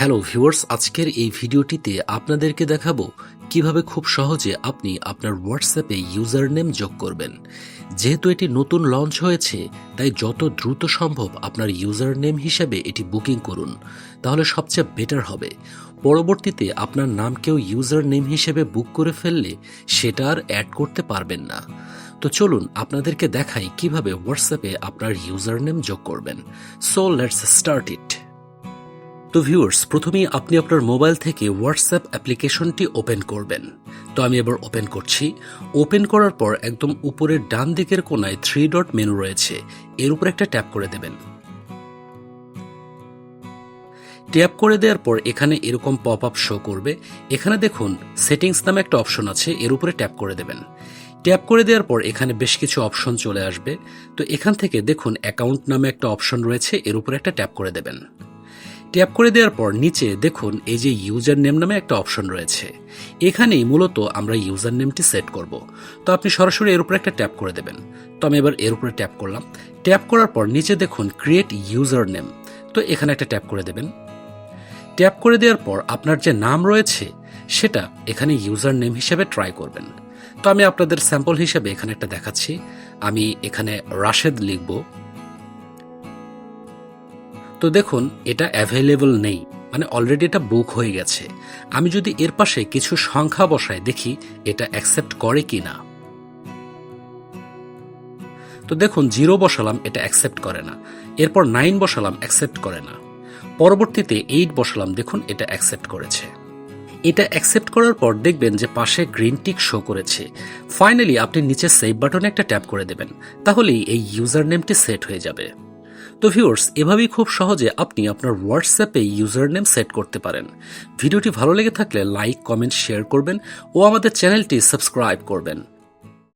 Hello viewers, আজকের এই ভিডিওটিতে আপনাদেরকে দেখাবো কিভাবে খুব সহজে আপনি আপনার হোয়াটসঅ্যাপে ইউজার নেম যোগ করবেন। যেহেতু এটি নতুন লঞ্চ হয়েছে, তাই যত দ্রুত সম্ভব আপনার ইউজার নেম হিসেবে এটি বুকিং করুন, তাহলে সবচেয়ে বেটার হবে। পরবর্তীতে আপনার নাম কেউ ইউজার নেম হিসেবে বুক করে ফেললে সেটা আর অ্যাড করতে পারবেন না। তো চলুন আপনাদেরকে দেখাই কিভাবে হোয়াটসঅ্যাপে আপনার ইউজার নেম যোগ করবেন। So let's start it. তো ভিউয়ার্স, প্রথমেই আপনি আপনার মোবাইল থেকে হোয়াটসঅ্যাপ অ্যাপ্লিকেশনটি ওপেন করবেন। তো আমি এবার ওপেন করছি। ওপেন করার পর একদম উপরের ডান দিকের কোনায় 3 ডট মেনু রয়েছে, এর উপর একটা ট্যাপ করে দেবেন। ট্যাপ করে দেওয়ার পর এখানে এরকম পপ আপ শো করবে। এখানে দেখুন সেটিংস নামে একটা অপশন আছে, এর উপরে ট্যাপ করে দেবেন। ট্যাপ করে দেওয়ার পর এখানে বেশ কিছু অপশন চলে আসবে। তো এখান থেকে দেখুন অ্যাকাউন্ট নামে একটা অপশন রয়েছে, এর উপরে একটা ট্যাপ করে দেবেন। ট্যাপ করে দেওয়ার পর নিচে দেখুন এই যে ইউজার নেম নামে একটা অপশন রয়েছে, এখানেই মূলত আমরা ইউজার নেমটি সেট করব। তো আপনি সরাসরি এর উপরে একটা ট্যাপ করে দেবেন। তো আমি এবার এর উপরে ট্যাপ করলাম। ট্যাপ করার পর নিচে দেখুন ক্রিয়েট ইউজার নেম, তো এখানে একটা ট্যাপ করে দেবেন। ট্যাপ করে দেওয়ার পর আপনার যে নাম রয়েছে সেটা এখানে ইউজার নেম হিসেবে ট্রাই করবেন। তো আমি আপনাদের স্যাম্পল হিসেবে এখানে একটা দেখাচ্ছি। আমি এখানে রাশেদ লিখব। তো দেখুন এটা অ্যাভেলেবল নেই, মানে অলরেডি এটা বুক হয়ে গেছে। আমি যদি এর পাশে কিছু সংখ্যা বসাই, দেখি এটা অ্যাকসেপ্ট করে কি না। তো দেখুন 0 বসালাম, এটা অ্যাকসেপ্ট করে না। এরপর 9 বসালাম, অ্যাকসেপ্ট করে না। পরবর্তীতে 8 বসালাম, দেখুন এটা অ্যাকসেপ্ট করেছে। এটা অ্যাকসেপ্ট করার পর দেখবেন যে পাশে গ্রিন টিক শো করেছে। ফাইনালি আপনি নিচে সেভ বাটনে একটা ট্যাপ করে দেবেন, তাহলেই এই ইউজার নেমটি সেট হয়ে যাবে। তো ভিউয়ার্স, এভাবেই খুব সহজে আপনি আপনার হোয়াটসঅ্যাপে ইউজার নেম সেট করতে পারেন। ভিডিওটি ভালো লেগে থাকলে লাইক, কমেন্ট, শেয়ার করবেন ও আমাদের চ্যানেলটি সাবস্ক্রাইব করবেন।